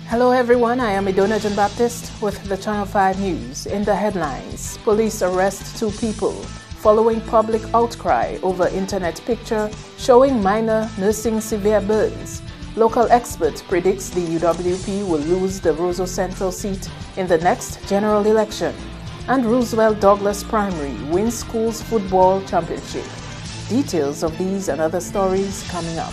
Hello everyone, I am Idona John Baptist with the Channel 5 News. In the headlines, police arrest 2 people following public outcry over internet picture showing minor nursing severe burns. Local expert predicts the UWP will lose the Roseau Central seat in the next general election. And Roosevelt Douglas Primary wins schools football championship. Details of these and other stories coming up.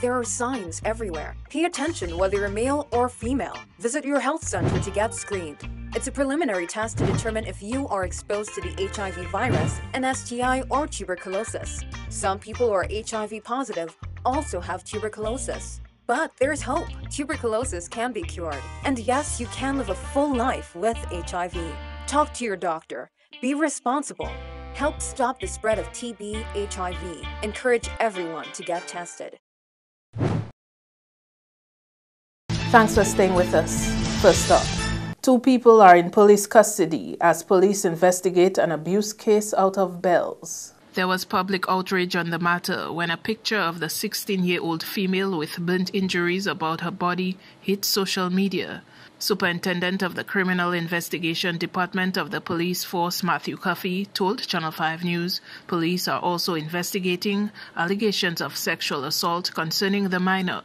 There are signs everywhere. Pay attention whether you're male or female. Visit your health center to get screened. It's a preliminary test to determine if you are exposed to the HIV virus, an STI, or tuberculosis. Some people who are HIV positive also have tuberculosis. But there's hope. Tuberculosis can be cured. And yes, you can live a full life with HIV. Talk to your doctor. Be responsible. Help stop the spread of TB, HIV. Encourage everyone to get tested. Thanks for staying with us. First up, 2 people are in police custody as police investigate an abuse case out of Bells. There was public outrage on the matter when a picture of the 16-year-old female with burnt injuries about her body hit social media. Superintendent of the Criminal Investigation Department of the Police Force, Matthew Cuffey, told Channel 5 News police are also investigating allegations of sexual assault concerning the minor.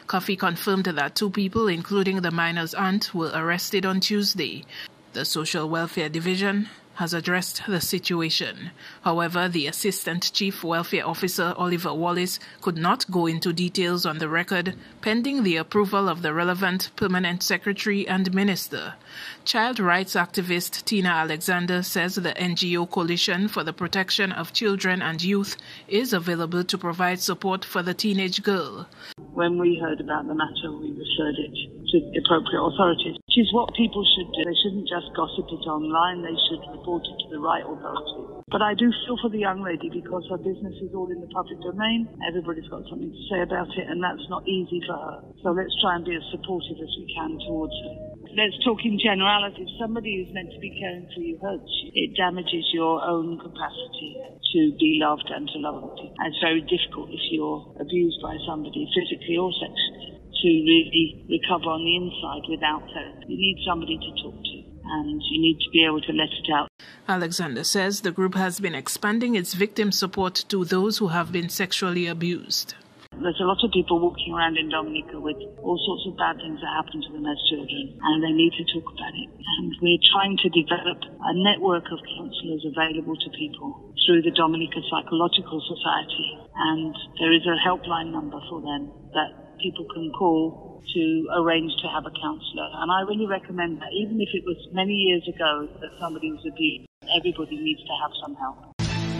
Cuffey confirmed that 2 people, including the minor's aunt, were arrested on Tuesday. The Social Welfare Division has addressed the situation. However, the Assistant Chief Welfare Officer, Oliver Wallace, could not go into details on the record pending the approval of the relevant Permanent Secretary and Minister. Child rights activist Tina Alexander says the NGO Coalition for the Protection of Children and Youth is available to provide support for the teenage girl. When we heard about the matter, we referred it to the appropriate authorities, which is what people should do. They shouldn't just gossip it online, they should report it to the right authorities. But I do feel for the young lady because her business is all in the public domain. Everybody's got something to say about it, and that's not easy for her. So let's try and be as supportive as we can towards her. Let's talk in generalities. Somebody who's meant to be caring for you hurts you. It damages your own capacity to be loved and to love other people. And it's very difficult if you're abused by somebody physically or sexually to really recover on the inside without therapy. You need somebody to talk to, and you need to be able to let it out. Alexander says the group has been expanding its victim support to those who have been sexually abused. There's a lot of people walking around in Dominica with all sorts of bad things that happen to them as children, and they need to talk about it. And we're trying to develop a network of counsellors available to people through the Dominica Psychological Society. And there is a helpline number for them that people can call to arrange to have a counsellor. And I really recommend that, even if it was many years ago that somebody was abused, everybody needs to have some help.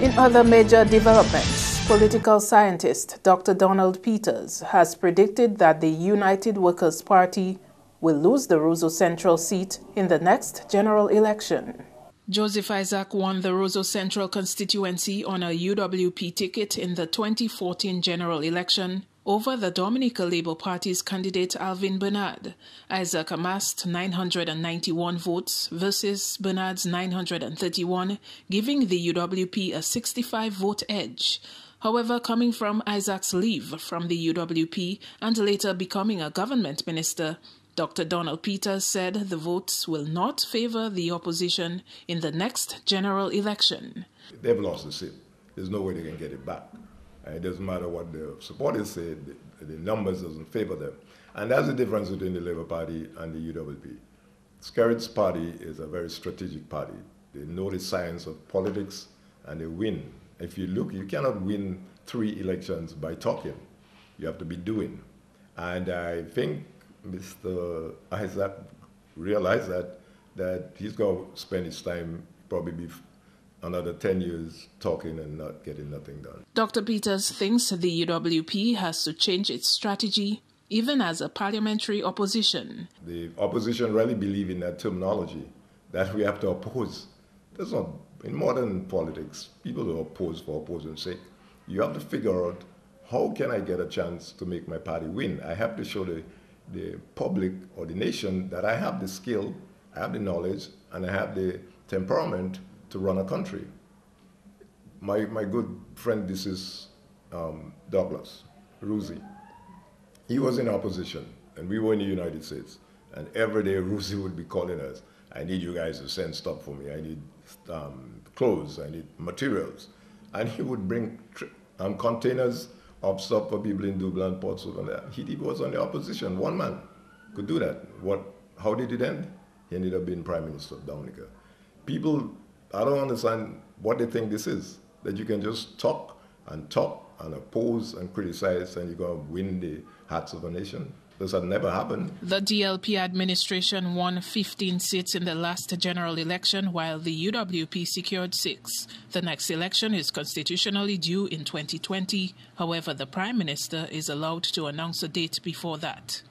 In other major developments, political scientist Dr. Donald Peters has predicted that the United Workers' Party will lose the Roseau Central seat in the next general election. Joseph Isaac won the Roseau Central constituency on a UWP ticket in the 2014 general election over the Dominica Labour Party's candidate Alvin Bernard. Isaac amassed 991 votes versus Bernard's 931, giving the UWP a 65-vote edge. However, coming from Isaac's leave from the UWP and later becoming a government minister, Dr. Donald Peters said the votes will not favor the opposition in the next general election. They've lost the seat. There's no way they can get it back. It doesn't matter what the supporters say, the numbers doesn't favor them. And that's the difference between the Labour Party and the UWP. Skerritt's party is a very strategic party. They know the science of politics and they win. If you look, you cannot win 3 elections by talking. You have to be doing. And I think Mr. Isaac realized that he's going to spend his time probably another 10 years talking and not getting nothing done. Dr. Peters thinks the UWP has to change its strategy, even as a parliamentary opposition. The opposition really believe in that terminology, that we have to oppose. That's not, in modern politics, people don't oppose for opposing's sake. You have to figure out, how can I get a chance to make my party win? I have to show the public or the nation that I have the skill, I have the knowledge, and I have the temperament to run a country. my good friend, this is Douglas Ruzi. He was in opposition, and we were in the United States. And every day, Ruzi would be calling us, I need you guys to send stuff for me. I need clothes, I need materials. And he would bring containers of stuff for people in Dublin, Portsmouth, and that. He was on the opposition. One man could do that. How did it end? He ended up being Prime Minister of Dominica. People, I don't understand what they think this is, that you can just talk and oppose and criticize and you're going to win the hearts of a nation. This had never happened. The DLP administration won 15 seats in the last general election, while the UWP secured 6. The next election is constitutionally due in 2020. However, the Prime Minister is allowed to announce a date before that.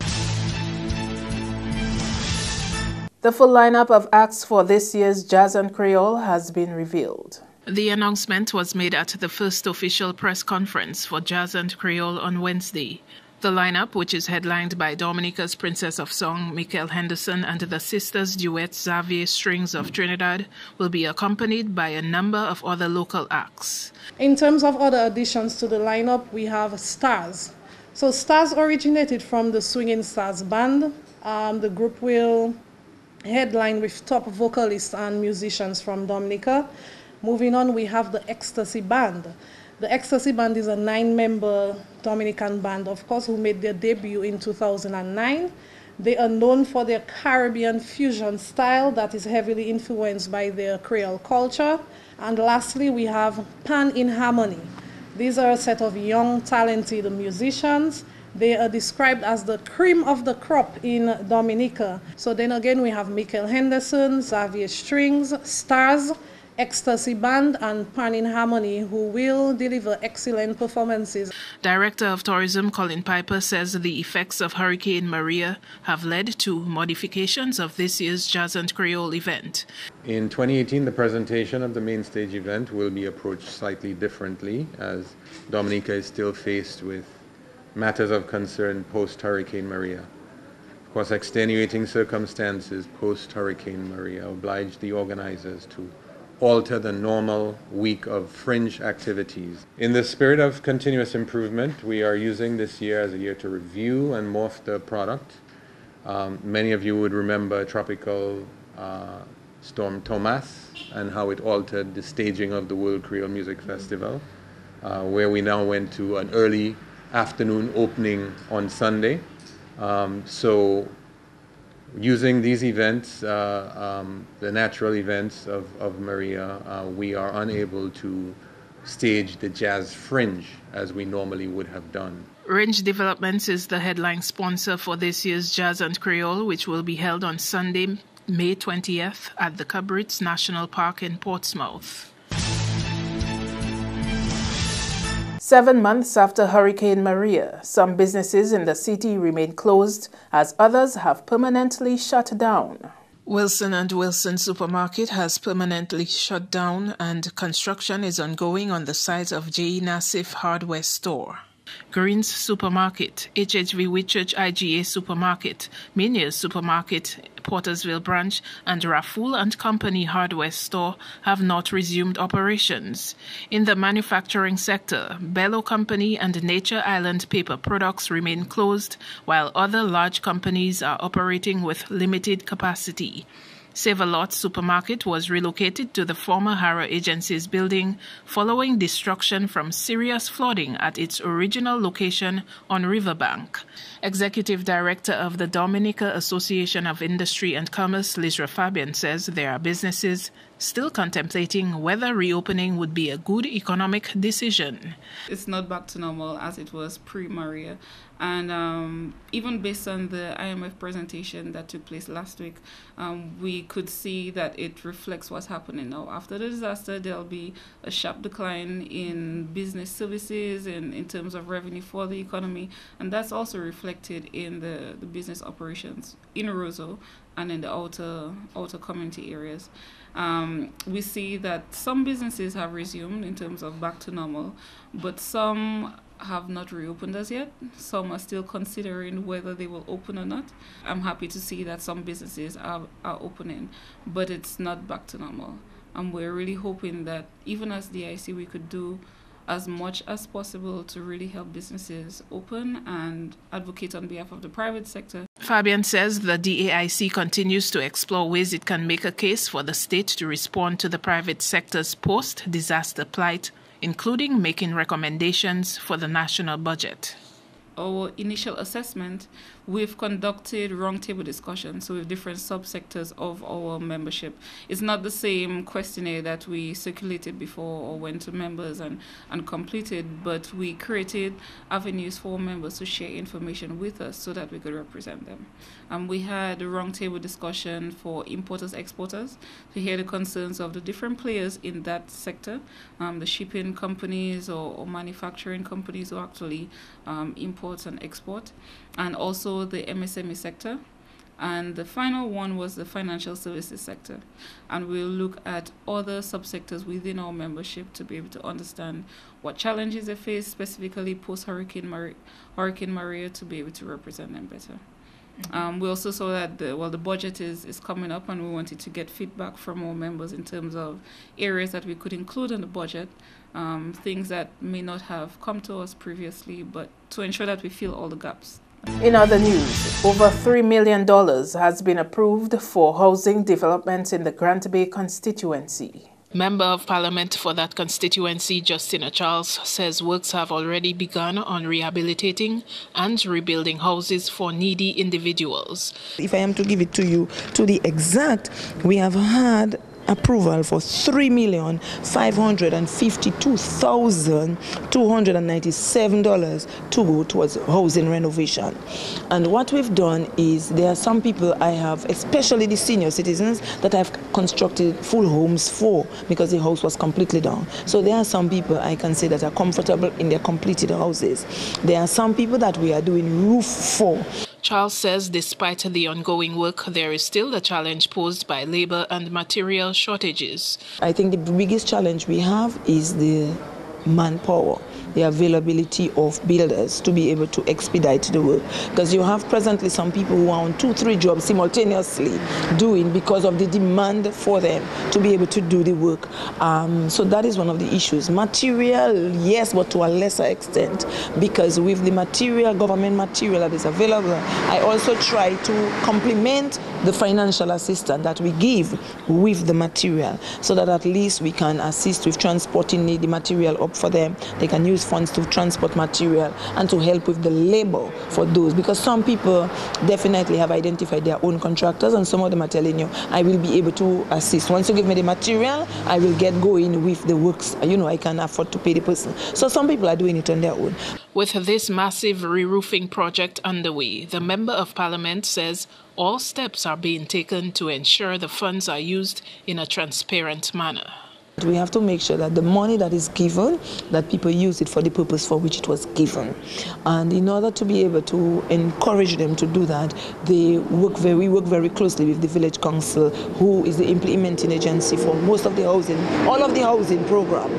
The full lineup of acts for this year's Jazz and Creole has been revealed. The announcement was made at the first official press conference for Jazz and Creole on Wednesday. The lineup, which is headlined by Dominica's Princess of Song, Mikel Henderson, and the sisters duet Xavier Strings of Trinidad, will be accompanied by a number of other local acts. In terms of other additions to the lineup, we have Stars. So Stars originated from the Swinging Stars Band. The group will headline with top vocalists and musicians from Dominica. Moving on, we have the Ecstasy Band. The Ecstasy Band is a 9-member Dominican band, of course, who made their debut in 2009. They are known for their Caribbean fusion style that is heavily influenced by their Creole culture. And lastly, we have Pan in Harmony. These are a set of young, talented musicians. They are described as the cream of the crop in Dominica. So then again, we have Mikel Henderson, Xavier Strings, Stars, Ecstasy Band, and Pan in Harmony, who will deliver excellent performances. Director of Tourism Colin Piper says the effects of Hurricane Maria have led to modifications of this year's Jazz and Creole event. In 2018, the presentation of the main stage event will be approached slightly differently, as Dominica is still faced with matters of concern post-Hurricane Maria. Of course, extenuating circumstances post-Hurricane Maria obliged the organizers to alter the normal week of fringe activities. In the spirit of continuous improvement, we are using this year as a year to review and morph the product. Many of you would remember Tropical Storm Thomas and how it altered the staging of the World Creole Music Festival, where we now went to an early afternoon opening on Sunday. So using these events, the natural events of Maria, we are unable to stage the jazz fringe as we normally would have done. Range Developments is the headline sponsor for this year's Jazz and Creole, which will be held on Sunday, May 20th at the Cabritz National Park in Portsmouth. 7 months after Hurricane Maria, some businesses in the city remain closed as others have permanently shut down. Wilson & Wilson Supermarket has permanently shut down and construction is ongoing on the site of J. Nassif Hardware Store. Greens Supermarket, HHV Whitchurch IGA Supermarket, Miniers Supermarket, Portersville Branch, and Raffoul & Company Hardware Store have not resumed operations. In the manufacturing sector, Bello Company and Nature Island Paper Products remain closed, while other large companies are operating with limited capacity. Save-A-Lot Supermarket was relocated to the former Harrow Agencies building following destruction from serious flooding at its original location on Riverbank. Executive Director of the Dominica Association of Industry and Commerce, Lizra Fabian, says there are businesses still contemplating whether reopening would be a good economic decision. It's not back to normal as it was pre-Maria. And even based on the IMF presentation that took place last week, we could see that it reflects what's happening now. After the disaster, there'll be a sharp decline in business services and in terms of revenue for the economy. And that's also reflected in the business operations in Roseau and in the outer community areas. We see that some businesses have resumed in terms of back to normal, but some have not reopened as yet. Some are still considering whether they will open or not. I'm happy to see that some businesses are opening, but it's not back to normal. And we're really hoping that even as DIC we could do as much as possible to really help businesses open and advocate on behalf of the private sector. Fabian says the DAIC continues to explore ways it can make a case for the state to respond to the private sector's post-disaster plight, including making recommendations for the national budget. Our initial assessment, we've conducted roundtable discussions with different subsectors of our membership. It's not the same questionnaire that we circulated before or went to members and completed, but we created avenues for members to share information with us so that we could represent them. We had a roundtable discussion for importers, exporters, to hear the concerns of the different players in that sector, the shipping companies or manufacturing companies who actually import and export, and also the MSME sector. And the final one was the financial services sector. And we'll look at other subsectors within our membership to be able to understand what challenges they face, specifically post-Hurricane Maria, to be able to represent them better. We also saw that the budget is coming up, and we wanted to get feedback from our members in terms of areas that we could include in the budget, things that may not have come to us previously, but to ensure that we fill all the gaps. In other news, over $3 million has been approved for housing developments in the Grant Bay constituency. Member of Parliament for that constituency, Justina Charles, says works have already begun on rehabilitating and rebuilding houses for needy individuals. If I am to give it to you to the exact, we have had approval for $3,552,297 to go towards housing renovation. And what we've done is there are some people I have, especially the senior citizens, that I've constructed full homes for because the house was completely down. So there are some people I can say that are comfortable in their completed houses. There are some people that we are doing roof for. Charles says despite the ongoing work, there is still the challenge posed by labor and material shortages. I think the biggest challenge we have is the manpower, the availability of builders to be able to expedite the work. Because you have presently some people who are on 2-3 jobs simultaneously doing because of the demand for them to be able to do the work. So that is one of the issues. Material, yes, but to a lesser extent, because with the material, government material that is available, I also try to complement the financial assistance that we give with the material so that at least we can assist with transporting the material up for them. They can use funds to transport material and to help with the labor for those, because some people definitely have identified their own contractors and some of them are telling you, I will be able to assist. Once you give me the material, I will get going with the works. You know, I can afford to pay the person. So some people are doing it on their own. With this massive re-roofing project underway, the Member of Parliament says all steps are being taken to ensure the funds are used in a transparent manner. We have to make sure that the money that is given, that people use it for the purpose for which it was given. And in order to be able to encourage them to do that, we work very closely with the village council, who is the implementing agency for most of the housing, all of the housing program.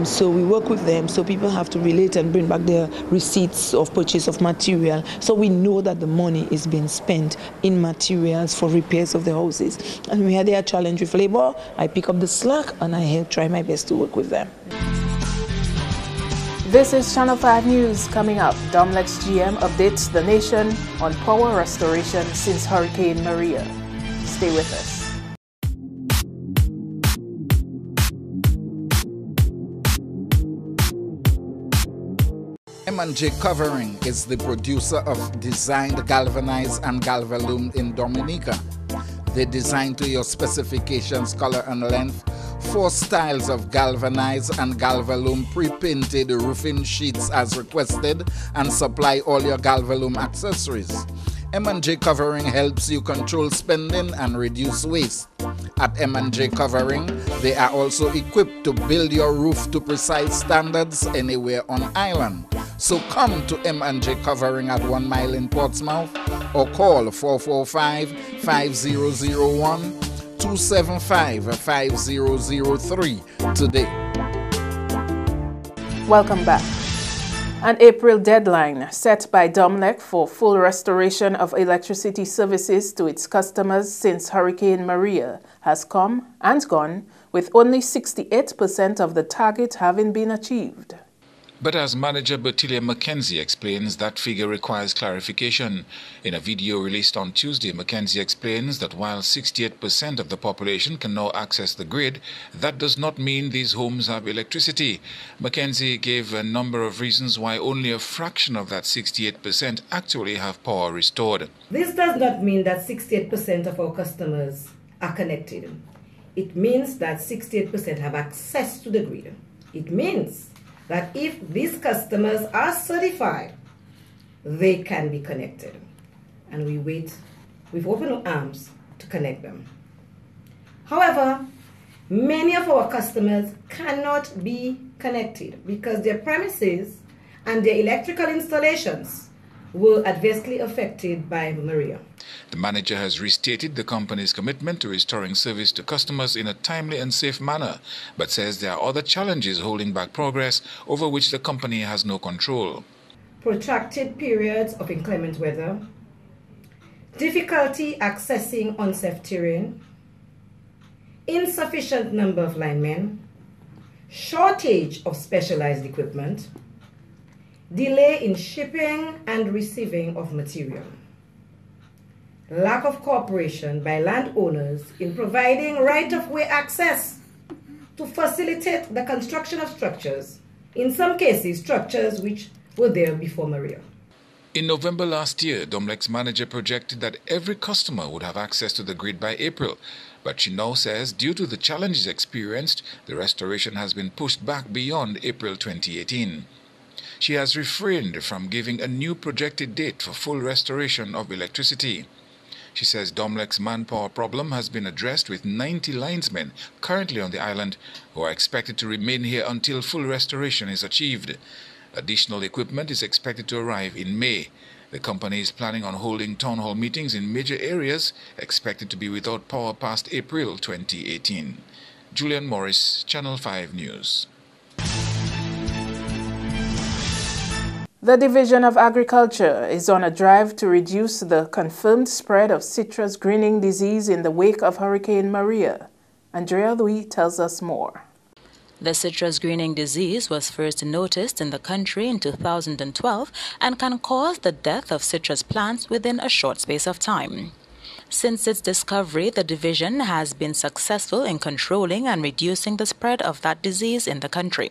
So we work with them, so people have to relate and bring back their receipts of purchase of material. So we know that the money is being spent in materials for repairs of the houses. And we had their challenge with labor. I pick up the slack and I try my best to work with them. This is Channel 5 News. Coming up, Domlex GM updates the nation on power restoration since Hurricane Maria. Stay with us. M&J Covering is the producer of designed galvanized and galvalume in Dominica. They design to your specifications, color and length, 4 styles of galvanized and galvalume pre-painted roofing sheets as requested, and supply all your galvalume accessories. M&J Covering helps you control spending and reduce waste. At M&J Covering, they are also equipped to build your roof to precise standards anywhere on island. So come to M&J Covering at 1 Mile in Portsmouth or call 445-5001 275-5003 today. Welcome back. An April deadline set by Domlec for full restoration of electricity services to its customers since Hurricane Maria has come and gone, with only 68% of the target having been achieved. But as manager Bertilia McKenzie explains, that figure requires clarification. In a video released on Tuesday, McKenzie explains that while 68% of the population can now access the grid, that does not mean these homes have electricity. McKenzie gave a number of reasons why only a fraction of that 68% actually have power restored. This does not mean that 68% of our customers are connected. It means that 68% have access to the grid. It means that if these customers are certified, they can be connected. And we wait with open arms to connect them. However, many of our customers cannot be connected because their premises and their electrical installations were adversely affected by Maria. The manager has restated the company's commitment to restoring service to customers in a timely and safe manner, but says there are other challenges holding back progress over which the company has no control. Protracted periods of inclement weather, difficulty accessing unsafe terrain, insufficient number of linemen, shortage of specialized equipment, delay in shipping and receiving of material, lack of cooperation by landowners in providing right-of-way access to facilitate the construction of structures, in some cases structures which were there before Maria. In November last year, Domlec's manager projected that every customer would have access to the grid by April, but she now says due to the challenges experienced, the restoration has been pushed back beyond April 2018. She has refrained from giving a new projected date for full restoration of electricity. She says Domlec's manpower problem has been addressed with 90 linesmen currently on the island who are expected to remain here until full restoration is achieved. Additional equipment is expected to arrive in May. The company is planning on holding town hall meetings in major areas expected to be without power past April 2018. Julian Morris, Channel 5 News. The Division of Agriculture is on a drive to reduce the confirmed spread of citrus greening disease in the wake of Hurricane Maria. Andrea Louis tells us more. The citrus greening disease was first noticed in the country in 2012 and can cause the death of citrus plants within a short space of time. Since its discovery, the division has been successful in controlling and reducing the spread of that disease in the country.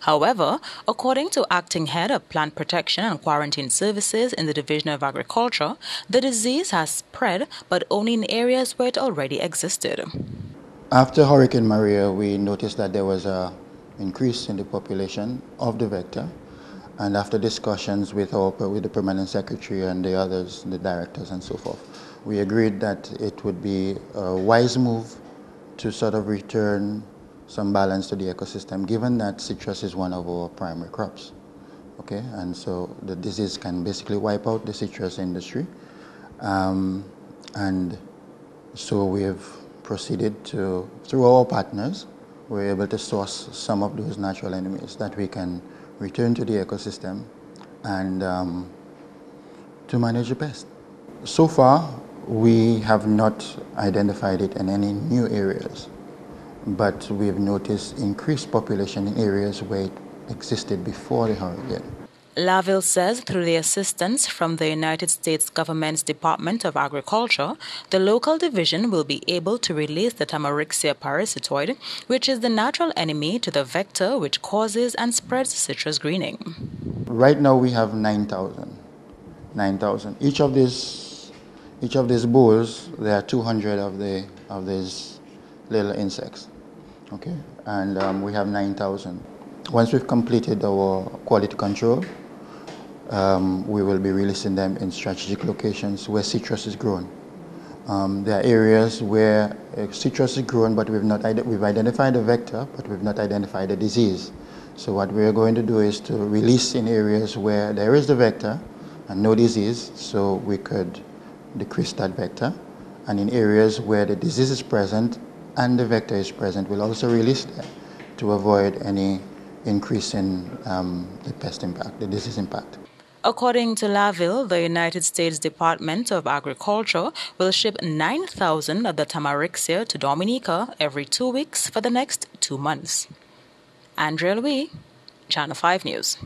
However, according to Acting Head of Plant Protection and Quarantine Services in the Division of Agriculture, the disease has spread, but only in areas where it already existed. After Hurricane Maria, we noticed that there was an increase in the population of the vector, and after discussions with the Permanent Secretary and the others, the directors and so forth, we agreed that it would be a wise move to sort of return some balance to the ecosystem, given that citrus is one of our primary crops. Okay, and so the disease can basically wipe out the citrus industry. And so we have proceeded to, through our partners, we're able to source some of those natural enemies that we can return to the ecosystem and to manage the pest. So far, we have not identified it in any new areas, but we've noticed increased population in areas where it existed before the hurricane. Laville says through the assistance from the United States government's Department of Agriculture, the local division will be able to release the Tamarixia parasitoid, which is the natural enemy to the vector which causes and spreads citrus greening. Right now we have 9,000. Each of these bowls, there are 200 of these little insects. Okay, and we have 9,000. Once we've completed our quality control, we will be releasing them in strategic locations where citrus is grown. There are areas where citrus is grown, but we've identified the vector, but we've not identified the disease. So what we're going to do is to release in areas where there is the vector and no disease, so we could decrease that vector. And in areas where the disease is present and the vector is present, we'll also release them to avoid any increase in the pest impact, the disease impact. According to Laville, the United States Department of Agriculture will ship 9,000 of the Tamarixia to Dominica every 2 weeks for the next 2 months. Andrea Louis, Channel 5 News.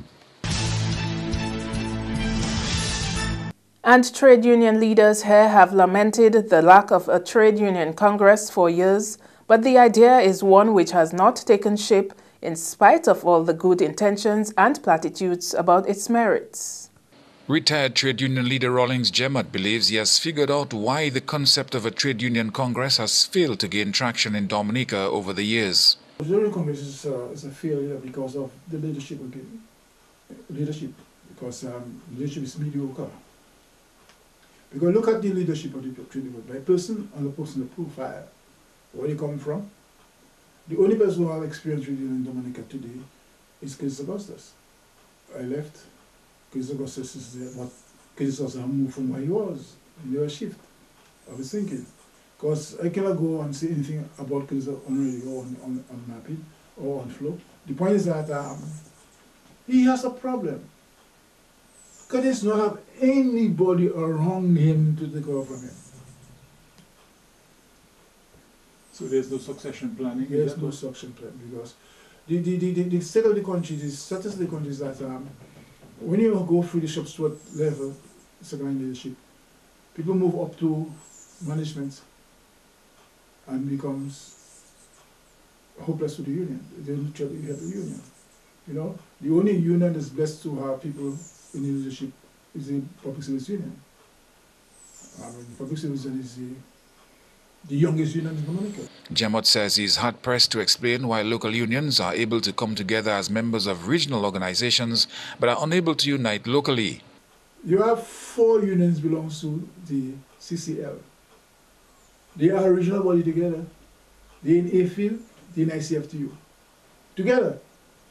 And trade union leaders here have lamented the lack of a trade union congress for years, but the idea is one which has not taken shape in spite of all the good intentions and platitudes about its merits. Retired trade union leader Rawlings Jemmott believes he has figured out why the concept of a trade union congress has failed to gain traction in Dominica over the years. The trade union congress is a failure because of the leadership again. Leadership is mediocre. Because look at the leadership of the trade union, by person on the personal profile, where they come from. The only person who has experienced trade union in Dominica today is Chris Augustus. I left. Chris Augustus is there, but Chris Augustus moved from where he was in their shift. I was thinking, because I cannot go and say anything about Chris on radio or on Mapping or on Flow. The point is that he has a problem. Because he does not have anybody around him to take over from him. So there's no succession planning? There's no succession plan because the state of the country, the status of the country is that when you go through the shop steward level, second leadership, people move up to management and becomes hopeless to the union. They literally have the union. You know, the only union that's blessed to have people in the leadership is the public service union. Public service union is the youngest union in Dominica. Jemmott says he is hard-pressed to explain why local unions are able to come together as members of regional organizations but are unable to unite locally. You have 4 unions belongs to the CCL. They are a regional body together. They're in AFIL, they're in ICFTU. Together.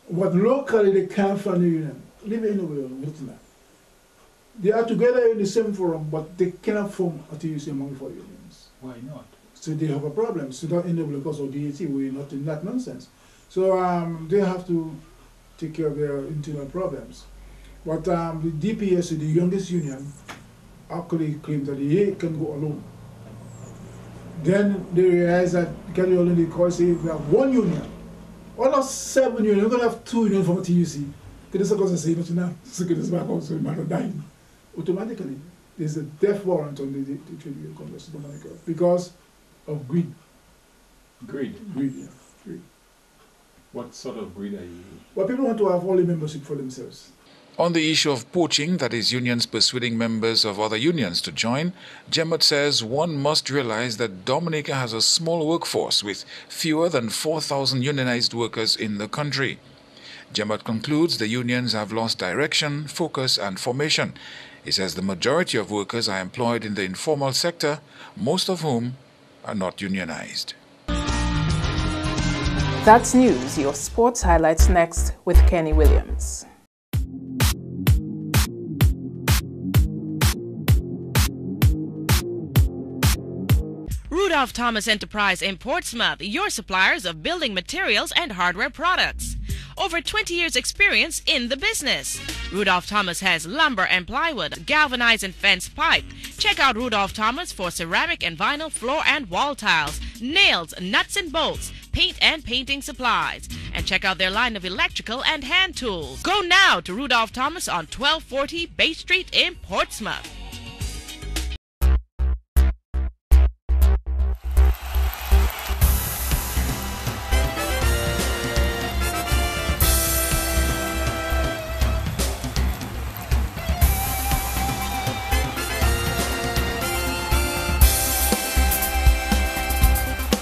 But locally they can't find a union. Leave it anywhere, nothing like. They are together in the same forum, but they cannot form a TUC among the 4 unions. Why not? So they have a problem. So that in the because of DAT, we're not in that nonsense. So they have to take care of their internal problems. But the DPS, the youngest union, actually claimed that they can go alone. Then they realize that because they only say we have 1 union. All of 7 unions, we're going to have 2 unions from a TUC. Because the say not now, so it's back also in matter dying. Automatically, there's a death warrant on the Trade Union Congress of Dominica because of greed. Greed? Greed, yeah. Greed. What sort of greed are you? Well, people want to have all the membership for themselves. On the issue of poaching, that is unions persuading members of other unions to join, Jemmott says one must realize that Dominica has a small workforce with fewer than 4,000 unionized workers in the country. Jemmott concludes the unions have lost direction, focus and formation. He says the majority of workers are employed in the informal sector, most of whom are not unionized. That's news. Your sports highlights next with Kenny Williams. Rudolph Thomas Enterprise in Portsmouth, your suppliers of building materials and hardware products. Over 20 years experience in the business. Rudolph Thomas has lumber and plywood, galvanized and fenced pipe. Check out Rudolph Thomas for ceramic and vinyl floor and wall tiles, nails, nuts and bolts, paint and painting supplies. And check out their line of electrical and hand tools. Go now to Rudolph Thomas on 1240 Bay Street in Portsmouth.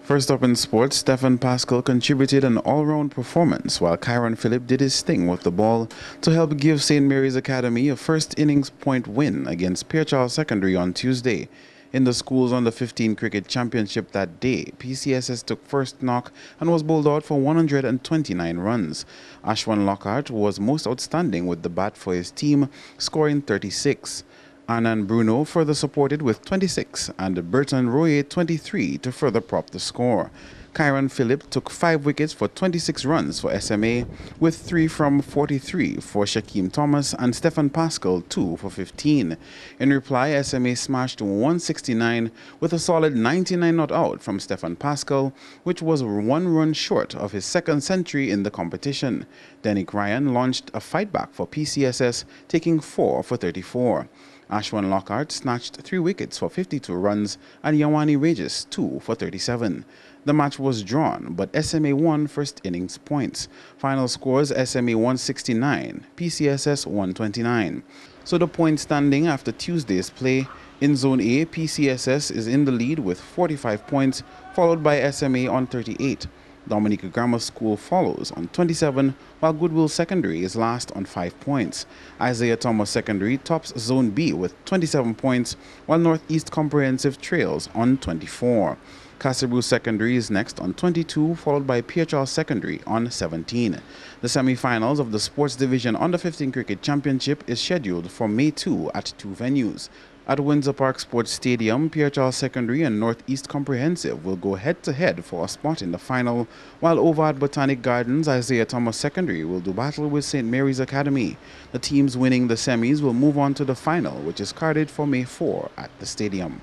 First up in sports, Stephen Pascal contributed an all-round performance while Kyron Phillip did his thing with the ball to help give St. Mary's Academy a first innings point win against Pierre Charles Secondary on Tuesday. In the school's under-15 cricket championship that day, PCSS took first knock and was bowled out for 129 runs. Ashwan Lockhart was most outstanding with the bat for his team, scoring 36. Anand Bruno further supported with 26 and Burton Roye 23 to further prop the score. Kyron Phillip took 5 wickets for 26 runs for SMA, with 3 from 43 for Shaquem Thomas and Stephen Pascal 2 for 15. In reply, SMA smashed 169 with a solid 99 not out from Stephen Pascal, which was 1 run short of his second century in the competition. Denick Ryan launched a fight back for PCSS, taking 4 for 34. Ashwan Lockhart snatched 3 wickets for 52 runs and Yawani Regis 2 for 37. The match was drawn, but SMA won first innings points. Final scores: SMA 169, PCSS 129. So the point standing after Tuesday's play: in Zone A, PCSS is in the lead with 45 points, followed by SMA on 38. Dominica Grammar School follows on 27, while Goodwill Secondary is last on 5 points. Isaiah Thomas Secondary tops Zone B with 27 points, while Northeast Comprehensive trails on 24. Casabru Secondary is next on 22, followed by Pierre Charles Secondary on 17. The semi-finals of the Sports Division Under 15 Cricket Championship is scheduled for May 2 at 2 venues. At Windsor Park Sports Stadium, Pierre Charles Secondary and Northeast Comprehensive will go head-to-head for a spot in the final, while over at Botanic Gardens, Isaiah Thomas Secondary will do battle with St. Mary's Academy. The teams winning the semis will move on to the final, which is carded for May 4 at the stadium.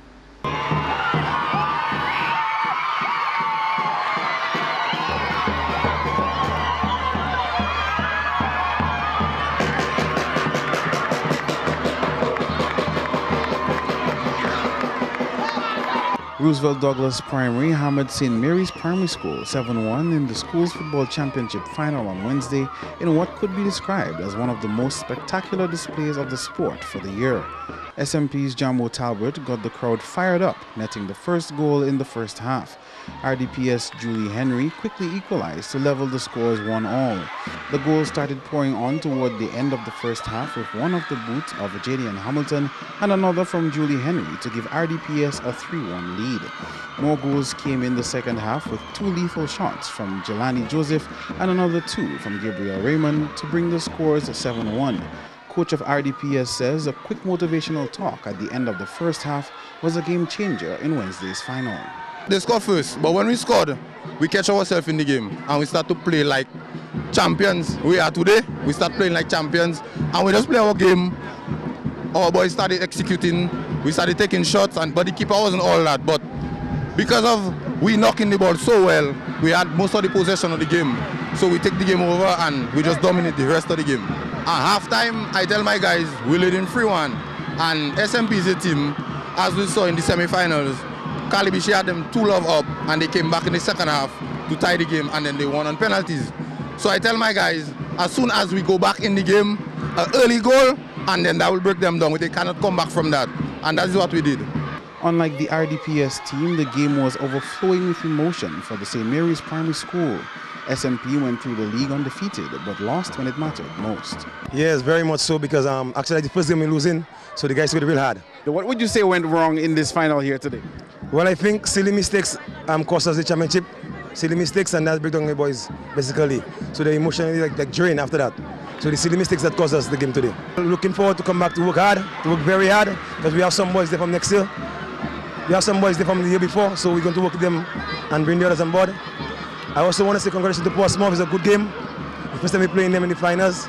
Roosevelt Douglas Primary hammered St. Mary's Primary School 7-1 in the school's football championship final on Wednesday in what could be described as one of the most spectacular displays of the sport for the year. SMP's Jamo Talbot got the crowd fired up, netting the first goal in the first half. RDPS Julie Henry quickly equalized to level the scores 1-1. The goals started pouring on toward the end of the first half, with one of the boots of Jadian Hamilton and another from Julie Henry to give RDPS a 3-1 lead. More goals came in the second half, with 2 lethal shots from Jelani Joseph and another 2 from Gabriel Raymond to bring the scores 7-1. Coach of RDPS says a quick motivational talk at the end of the first half was a game changer in Wednesday's final. They scored first, but when we scored, we catch ourselves in the game and we start to play like champions. We are today, we start playing like champions and we just play our game. Our boys started executing, we started taking shots, but the keeper wasn't all that. But because of we knocking the ball so well, we had most of the possession of the game. So we take the game over and we just dominate the rest of the game. At halftime, I tell my guys, we're leading 3-1. And SMP is a team, as we saw in the semi-finals, Calibishi had them 2-love up and they came back in the second half to tie the game and then they won on penalties. So I tell my guys, as soon as we go back in the game, an early goal, and then that will break them down. They cannot come back from that. And that is what we did. Unlike the RDPS team, the game was overflowing with emotion for the St. Mary's Primary School. SMP went through the league undefeated, but lost when it mattered most. Yes, very much so, because actually the first game we're losing, so the guys played real hard. What would you say went wrong in this final here today? Well, I think silly mistakes cost us the championship. Silly mistakes, and that break down the boys, basically. So they're emotionally like drained after that. So the silly mistakes that cost us the game today. Looking forward to come back to work hard, to work very hard, because we have some boys there from next year. We have some boys there from the year before, so we're going to work with them and bring the others on board. I also want to say congratulations to Portsmouth. It's a good game. The first time we're playing them in the finals.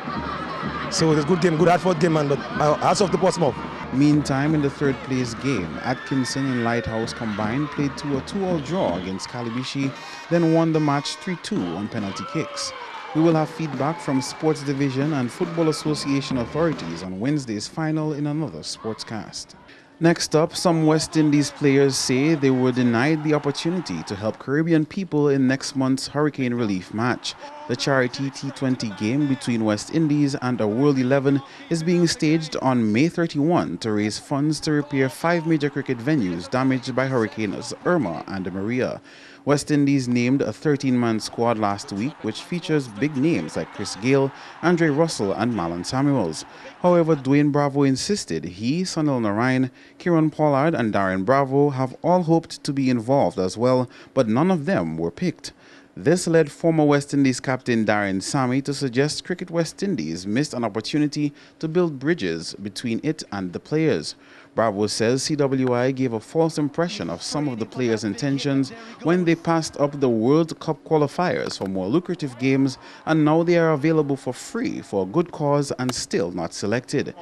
So it's a good game, good hard-fought game, but hats off to Portsmouth. Meantime, in the third place game, Atkinson and Lighthouse combined played to a 2-2 draw against Calibishi, then won the match 3-2 on penalty kicks. We will have feedback from Sports Division and Football Association authorities on Wednesday's final in another Sportscast. Next up, some West Indies players say they were denied the opportunity to help Caribbean people in next month's hurricane relief match. The charity T20 game between West Indies and a World 11 is being staged on May 31 to raise funds to repair 5 major cricket venues damaged by hurricanes Irma and Maria. West Indies named a 13-man squad last week, which features big names like Chris Gayle, Andre Russell and Marlon Samuels. However, Dwayne Bravo insisted he, Sunil Narayan, Kieran Pollard and Darren Bravo have all hoped to be involved as well, but none of them were picked. This led former West Indies captain Darren Sammy to suggest Cricket West Indies missed an opportunity to build bridges between it and the players. Bravo says CWI gave a false impression of some of the players' intentions when they passed up the World Cup qualifiers for more lucrative games, and now they are available for free for a good cause and still not selected.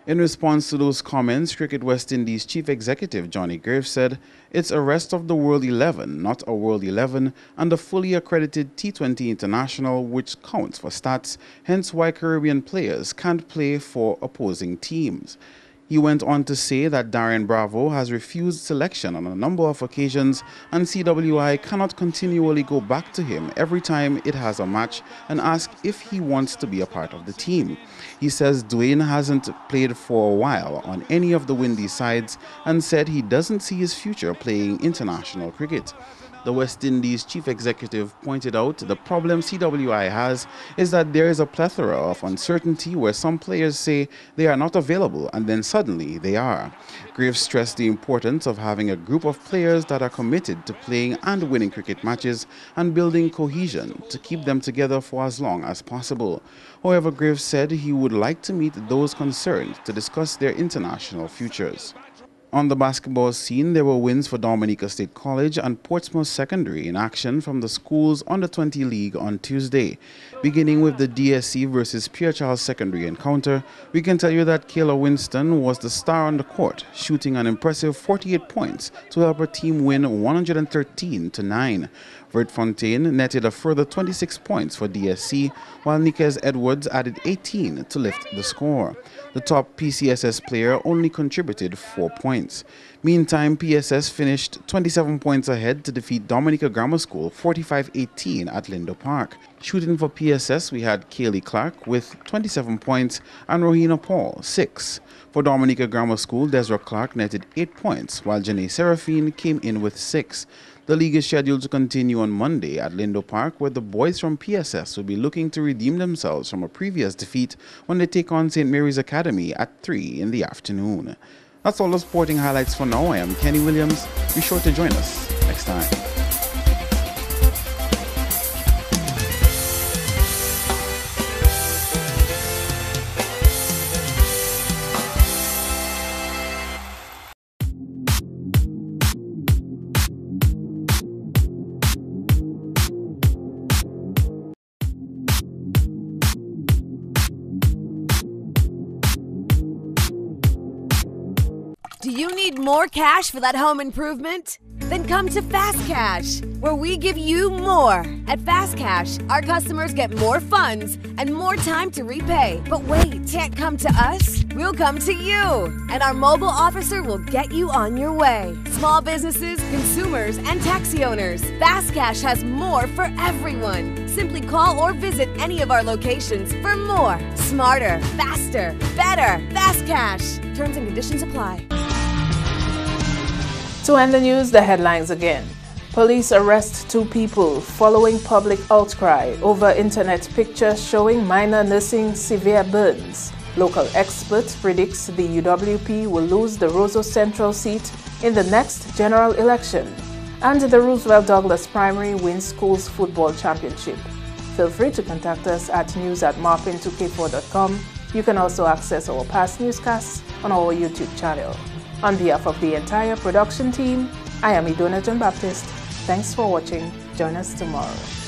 In response to those comments, Cricket West Indies Chief Executive Johnny Graves said, "It's a rest of the World 11, not a World 11, and a fully accredited T20 international which counts for stats, hence why Caribbean players can't play for opposing teams." He went on to say that Darren Bravo has refused selection on a number of occasions, and CWI cannot continually go back to him every time it has a match and ask if he wants to be a part of the team. He says Dwayne hasn't played for a while on any of the Windy sides and said he doesn't see his future playing international cricket. The West Indies chief executive pointed out the problem CWI has is that there is a plethora of uncertainty where some players say they are not available and then suddenly they are. Graves stressed the importance of having a group of players that are committed to playing and winning cricket matches and building cohesion to keep them together for as long as possible. However, Graves said he would like to meet those concerned to discuss their international futures. On the basketball scene, there were wins for Dominica State College and Portsmouth Secondary in action from the school's Under-20 League on Tuesday. Beginning with the DSC versus Pierre Charles Secondary encounter, we can tell you that Kayla Winston was the star on the court, shooting an impressive 48 points to help her team win 113-9. Vert Fontaine netted a further 26 points for DSC, while Nikes Edwards added 18 to lift the score. The top PCSS player only contributed 4 points. Meantime, PSS finished 27 points ahead to defeat Dominica Grammar School 45-18 at Lindo Park. Shooting for PSS, we had Kaylee Clark with 27 points and Rohina Paul 6. For Dominica Grammar School, Desra Clark netted 8 points, while Janae Seraphine came in with 6. The league is scheduled to continue on Monday at Lindo Park, where the boys from PSS will be looking to redeem themselves from a previous defeat when they take on St. Mary's Academy at 3 in the afternoon. That's all the sporting highlights for now. I am Kenny Williams. Be sure to join us next time. Do you need more cash for that home improvement? Then come to Fast Cash, where we give you more. At Fast Cash, our customers get more funds and more time to repay. But wait, can't come to us? We'll come to you, and our mobile officer will get you on your way. Small businesses, consumers, and taxi owners. Fast Cash has more for everyone. Simply call or visit any of our locations for more. Smarter, faster, better. Fast Cash. Terms and conditions apply. To end the news, the headlines again. Police arrest 2 people following public outcry over internet pictures showing minor nursing severe burns. Local expert predicts the UWP will lose the Roseau Central seat in the next general election. And the Roosevelt Douglas Primary wins schools football championship. Feel free to contact us at news@marpin2k4.com. You can also access our past newscasts on our YouTube channel. On behalf of the entire production team, I am Idona John Baptist. Thanks for watching. Join us tomorrow.